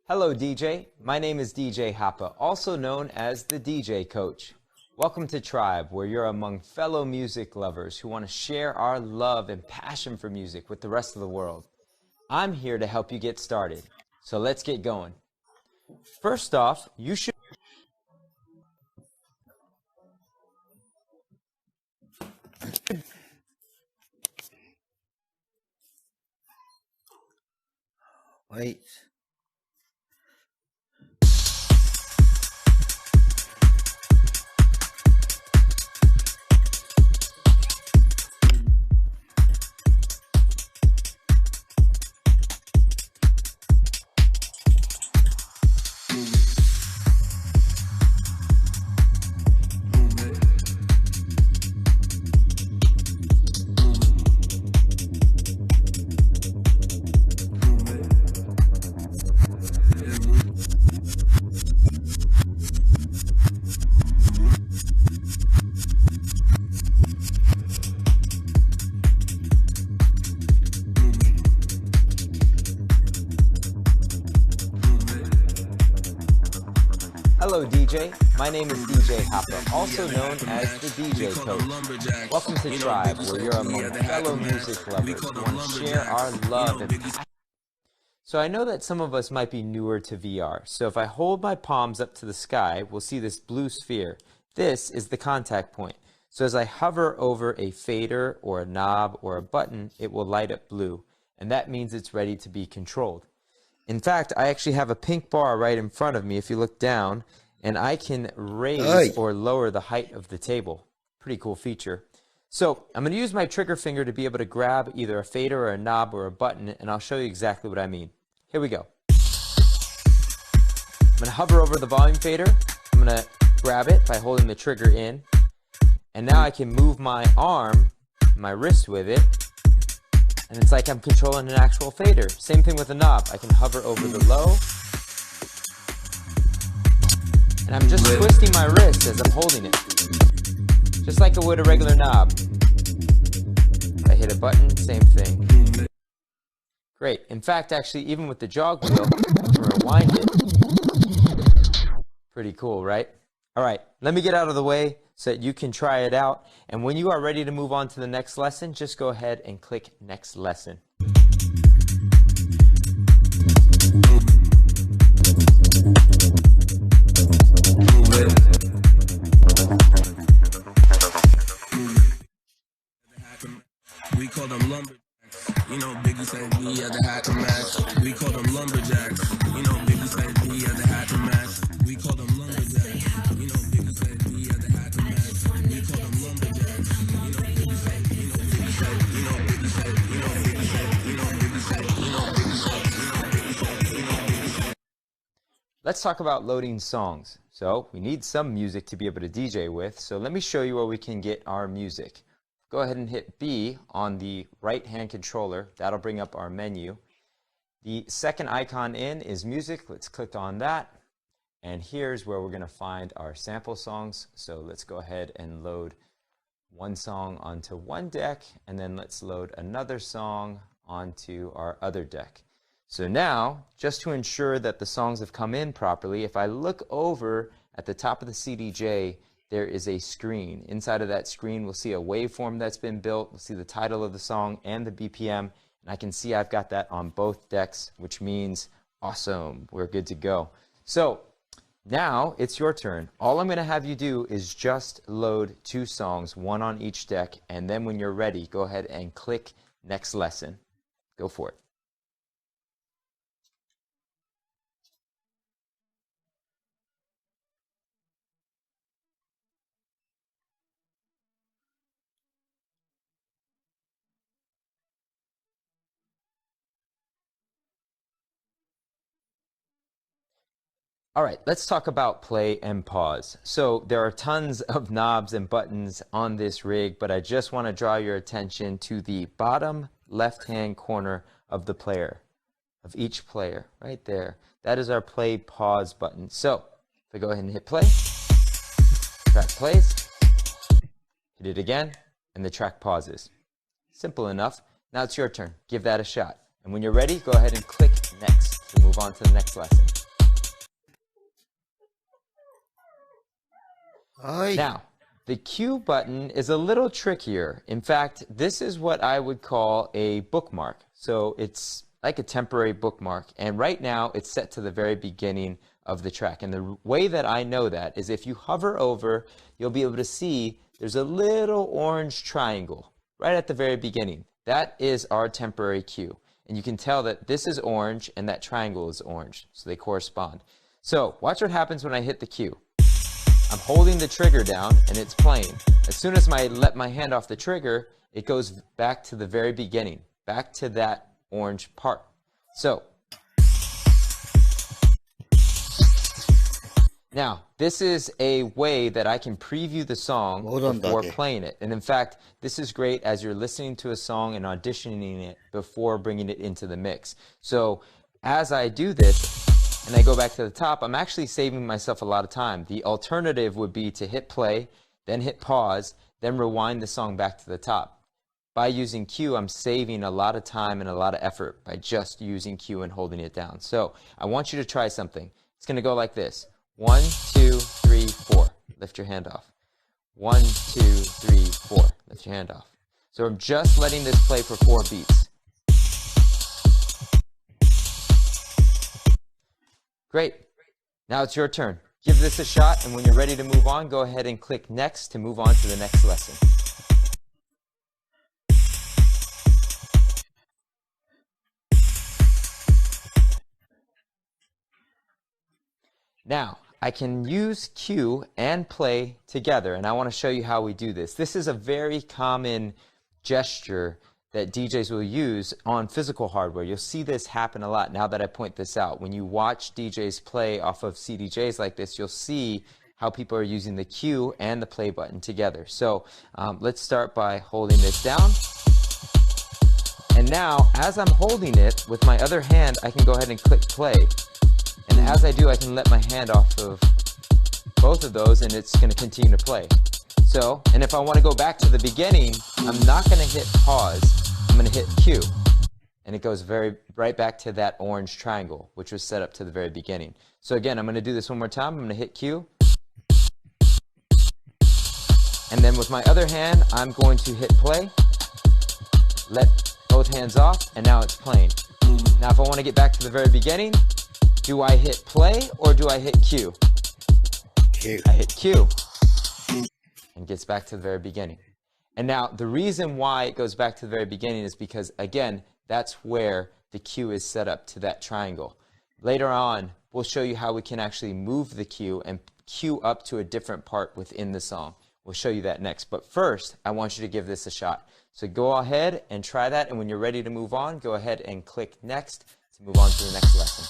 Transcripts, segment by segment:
Hello DJ, my name is DJ Hapa, also known as the DJ Coach. Welcome to Tribe, where you're among fellow music lovers who want to share our love and passion for music with the rest of the world. I'm here to help you get started, so let's get going. First off, you should Wait. Hello DJ, my name is DJ Hapa, also known as the DJ Coach. Welcome to Tribe, where you're among fellow music lovers who want to share our love and passion. So I know that some of us might be newer to VR, so if I hold my palms up to the sky, we'll see this blue sphere. This is the contact point. So as I hover over a fader or a knob or a button, it will light up blue, and that means it's ready to be controlled. In fact, I actually have a pink bar right in front of me if you look down, and I can raise or lower the height of the table. Pretty cool feature. So I'm going to use my trigger finger to be able to grab either a fader or a knob or a button, and I'll show you exactly what I mean. Here we go. I'm going to hover over the volume fader. I'm going to grab it by holding the trigger in, and now I can move my arm, my wrist with it, and it's like I'm controlling an actual fader. Same thing with the knob. I can hover over the low, and I'm just twisting my wrist as I'm holding it, just like I would a regular knob. If I hit a button, same thing. Great. In fact, actually, even with the jog wheel, I can rewind it. Pretty cool, right? All right, let me get out of the way so that you can try it out. And when you are ready to move on to the next lesson, just go ahead and click Next Lesson. We call them lumberjacks. You know, Biggie said we had the hat to match. We call them lumberjacks. You know, Biggie said we had the hat to match. We call them lumberjacks. You know, Biggie said we had the hat to match. We call them lumberjacks. You know, Biggie said, you know, Biggie said, you know, Biggie said, you know, Biggie said, you know, Biggie said, you know, Biggie said, you know, Biggie said, you know, Biggie said. Let's talk about loading songs. So we need some music to be able to DJ with. So let me show you where we can get our music. Go ahead and hit B on the right-hand controller. That'll bring up our menu. The second icon in is music. Let's click on that. And here's where we're going to find our sample songs. So let's go ahead and load one song onto one deck, and then let's load another song onto our other deck. So now, just to ensure that the songs have come in properly, if I look over at the top of the CDJ, there is a screen. Inside of that screen, we'll see a waveform that's been built. We'll see the title of the song and the BPM, and I can see I've got that on both decks, which means awesome, we're good to go. So now it's your turn. All I'm going to have you do is just load two songs, one on each deck, and then when you're ready, go ahead and click Next Lesson. Go for it. All right, let's talk about play and pause. So there are tons of knobs and buttons on this rig, but I just want to draw your attention to the bottom left-hand corner of the player, of each player, right there. That is our play pause button. So if I go ahead and hit play, track plays, hit it again, and the track pauses. Simple enough. Now it's your turn. Give that a shot. And when you're ready, go ahead and click Next to move on to the next lesson. はい。 Now, the Q button is a little trickier. In fact, this is what I would call a bookmark. So it's like a temporary bookmark. And right now, it's set to the very beginning of the track. And the way that I know that is if you hover over, you'll be able to see there's a little orange triangle right at the very beginning. That is our temporary cue. And you can tell that this is orange and that triangle is orange. So they correspond. So watch what happens when I hit the cue. I'm holding the trigger down and it's playing. As soon as I let my hand off the trigger, it goes back to the very beginning, back to that orange part. So, now, this is a way that I can preview the song before playing it. And in fact, this is great as you're listening to a song and auditioning it before bringing it into the mix. So, as I do this, and I go back to the top, I'm actually saving myself a lot of time. The alternative would be to hit play, then hit pause, then rewind the song back to the top. By using Q, I'm saving a lot of time and a lot of effort by just using Q and holding it down. So I want you to try something. It's going to go like this. 1, 2, 3, 4. Lift your hand off. 1, 2, 3, 4. Lift your hand off. So I'm just letting this play for 4 beats. Great. Now it's your turn. Give this a shot, and when you're ready to move on, go ahead and click Next to move on to the next lesson. Now, I can use cue and play together, and I want to show you how we do this. This is a very common gesture that DJs will use on physical hardware. You'll see this happen a lot now that I point this out. When you watch DJs play off of CDJs like this, you'll see how people are using the cue and the play button together. So let's start by holding this down. And now, as I'm holding it, with my other hand, I can go ahead and click play. And as I do, I can let my hand off of both of those, and it's going to continue to play. So, and if I want to go back to the beginning, I'm not going to hit pause. I'm going to hit Q. And it goes right back to that orange triangle, which was set up to the very beginning. So again, I'm going to do this one more time. I'm going to hit Q. And then with my other hand, I'm going to hit play. Let both hands off, and now it's playing. Now if I want to get back to the very beginning, do I hit play or do I hit Q? Q. I hit Q. And gets back to the very beginning. And now the reason why it goes back to the very beginning is because, again, that's where the cue is set up to that triangle. Later on, we'll show you how we can actually move the cue and cue up to a different part within the song. We'll show you that next. But first, I want you to give this a shot. So go ahead and try that. And when you're ready to move on, go ahead and click Next to move on to the next lesson.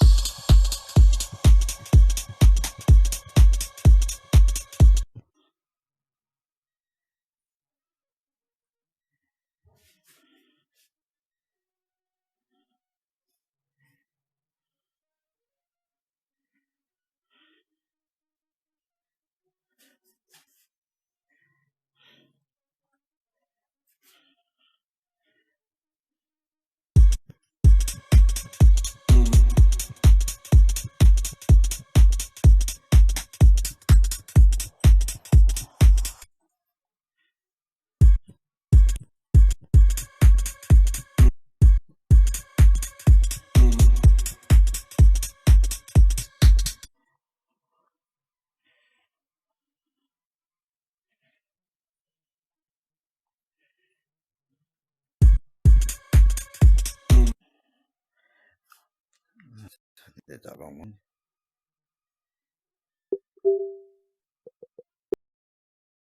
Did that wrong one.